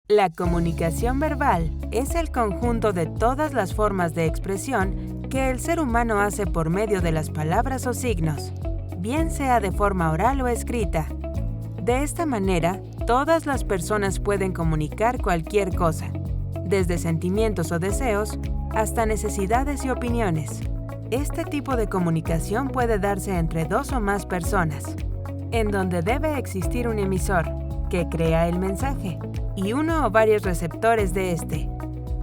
La comunicación verbal es el conjunto de todas las formas de expresión que el ser humano hace por medio de las palabras o signos, bien sea de forma oral o escrita. De esta manera, todas las personas pueden comunicar cualquier cosa, desde sentimientos o deseos hasta necesidades y opiniones. Este tipo de comunicación puede darse entre dos o más personas, en donde debe existir un emisor, que crea el mensaje, y uno o varios receptores de este.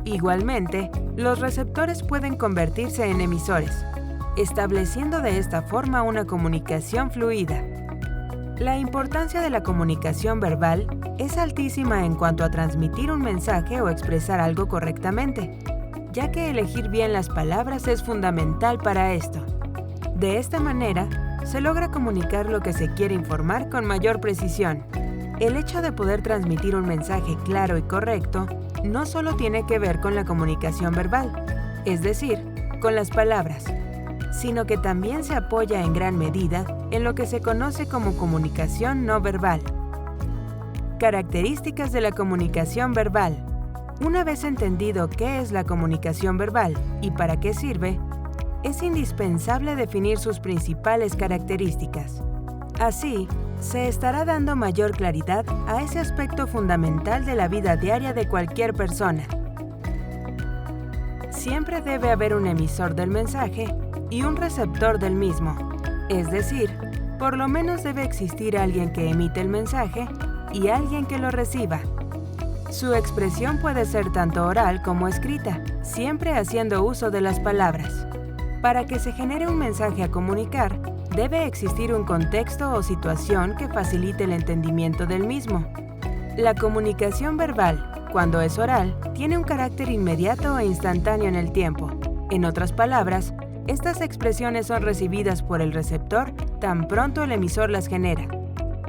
Igualmente, los receptores pueden convertirse en emisores, estableciendo de esta forma una comunicación fluida. La importancia de la comunicación verbal es altísima en cuanto a transmitir un mensaje o expresar algo correctamente, ya que elegir bien las palabras es fundamental para esto. De esta manera, se logra comunicar lo que se quiere informar con mayor precisión. El hecho de poder transmitir un mensaje claro y correcto no solo tiene que ver con la comunicación verbal, es decir, con las palabras, sino que también se apoya en gran medida en lo que se conoce como comunicación no verbal. Características de la comunicación verbal. Una vez entendido qué es la comunicación verbal y para qué sirve, es indispensable definir sus principales características. Así, se estará dando mayor claridad a ese aspecto fundamental de la vida diaria de cualquier persona. Siempre debe haber un emisor del mensaje y un receptor del mismo, es decir, por lo menos debe existir alguien que emite el mensaje y alguien que lo reciba. Su expresión puede ser tanto oral como escrita, siempre haciendo uso de las palabras. Para que se genere un mensaje a comunicar, debe existir un contexto o situación que facilite el entendimiento del mismo. La comunicación verbal, cuando es oral, tiene un carácter inmediato e instantáneo en el tiempo. En otras palabras, estas expresiones son recibidas por el receptor tan pronto el emisor las genera.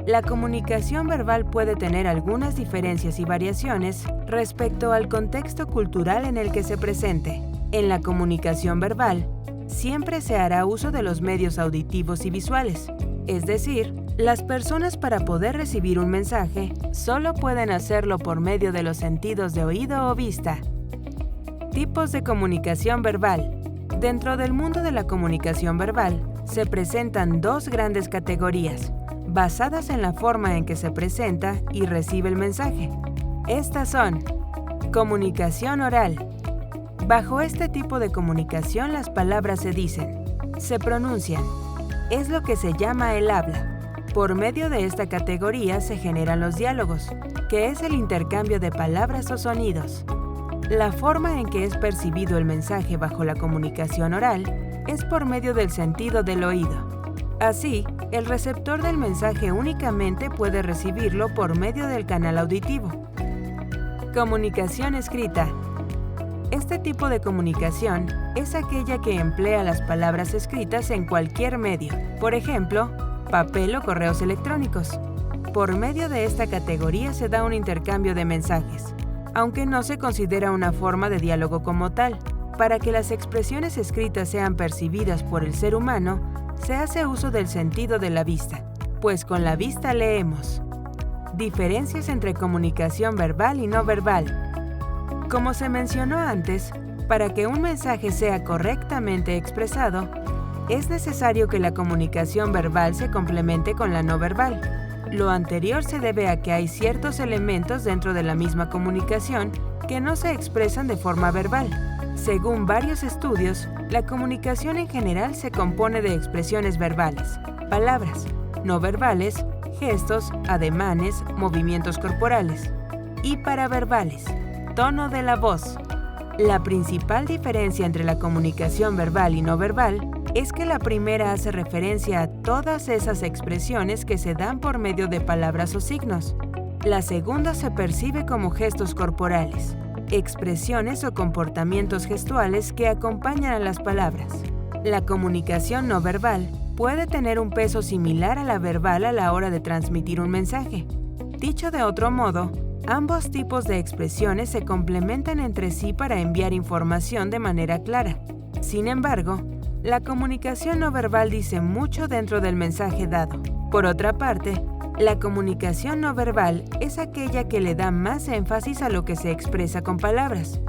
La comunicación verbal puede tener algunas diferencias y variaciones respecto al contexto cultural en el que se presente. En la comunicación verbal, siempre se hará uso de los medios auditivos y visuales, es decir, las personas para poder recibir un mensaje solo pueden hacerlo por medio de los sentidos de oído o vista. Tipos de comunicación verbal. Dentro del mundo de la comunicación verbal, se presentan dos grandes categorías, basadas en la forma en que se presenta y recibe el mensaje. Estas son: comunicación oral. Bajo este tipo de comunicación las palabras se dicen, se pronuncian. Es lo que se llama el habla. Por medio de esta categoría se generan los diálogos, que es el intercambio de palabras o sonidos. La forma en que es percibido el mensaje bajo la comunicación oral es por medio del sentido del oído. Así, el receptor del mensaje únicamente puede recibirlo por medio del canal auditivo. Comunicación escrita. Este tipo de comunicación es aquella que emplea las palabras escritas en cualquier medio, por ejemplo, papel o correos electrónicos. Por medio de esta categoría se da un intercambio de mensajes, aunque no se considera una forma de diálogo como tal. Para que las expresiones escritas sean percibidas por el ser humano, se hace uso del sentido de la vista, pues con la vista leemos. Diferencias entre comunicación verbal y no verbal. Como se mencionó antes, para que un mensaje sea correctamente expresado, es necesario que la comunicación verbal se complemente con la no verbal. Lo anterior se debe a que hay ciertos elementos dentro de la misma comunicación que no se expresan de forma verbal. Según varios estudios, la comunicación en general se compone de expresiones verbales, palabras, no verbales, gestos, ademanes, movimientos corporales, y paraverbales, tono de la voz. La principal diferencia entre la comunicación verbal y no verbal es que la primera hace referencia a todas esas expresiones que se dan por medio de palabras o signos. La segunda se percibe como gestos corporales, expresiones o comportamientos gestuales que acompañan a las palabras. La comunicación no verbal puede tener un peso similar a la verbal a la hora de transmitir un mensaje. Dicho de otro modo, ambos tipos de expresiones se complementan entre sí para enviar información de manera clara. Sin embargo, la comunicación no verbal dice mucho dentro del mensaje dado. Por otra parte, La comunicación no verbal es aquella que le da más énfasis a lo que se expresa con palabras.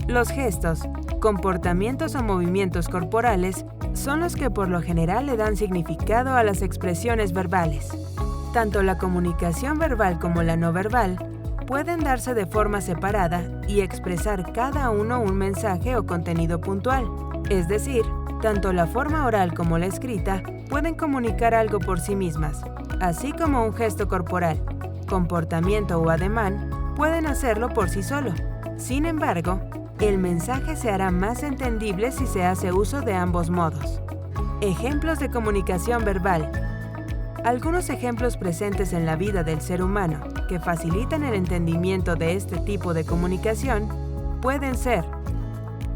Los gestos, comportamientos o movimientos corporales son los que por lo general le dan significado a las expresiones verbales. Tanto la comunicación verbal como la no verbal pueden darse de forma separada y expresar cada uno un mensaje o contenido puntual. Es decir, tanto la forma oral como la escrita pueden comunicar algo por sí mismas, así como un gesto corporal, comportamiento o ademán pueden hacerlo por sí solo. Sin embargo, el mensaje se hará más entendible si se hace uso de ambos modos. Ejemplos de comunicación verbal. Algunos ejemplos presentes en la vida del ser humano que facilitan el entendimiento de este tipo de comunicación pueden ser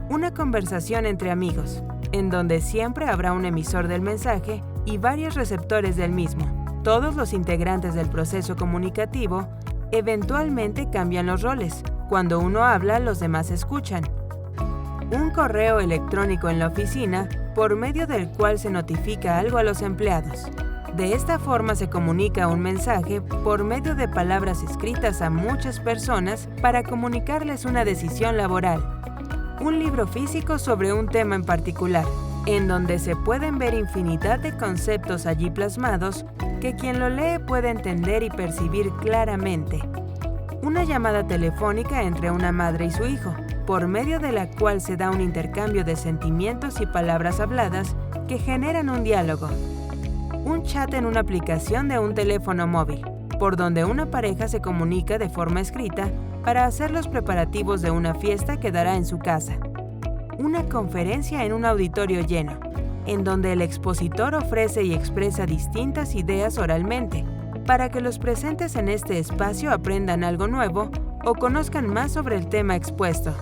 una conversación entre amigos, en donde siempre habrá un emisor del mensaje y varios receptores del mismo. Todos los integrantes del proceso comunicativo eventualmente cambian los roles. Cuando uno habla, los demás escuchan. Un correo electrónico en la oficina, por medio del cual se notifica algo a los empleados. De esta forma se comunica un mensaje por medio de palabras escritas a muchas personas para comunicarles una decisión laboral. Un libro físico sobre un tema en particular, en donde se pueden ver infinidad de conceptos allí plasmados que quien lo lee puede entender y percibir claramente. Una llamada telefónica entre una madre y su hijo, por medio de la cual se da un intercambio de sentimientos y palabras habladas que generan un diálogo. Un chat en una aplicación de un teléfono móvil, por donde una pareja se comunica de forma escrita para hacer los preparativos de una fiesta que dará en su casa. Una conferencia en un auditorio lleno, en donde el expositor ofrece y expresa distintas ideas oralmente, para que los presentes en este espacio aprendan algo nuevo o conozcan más sobre el tema expuesto.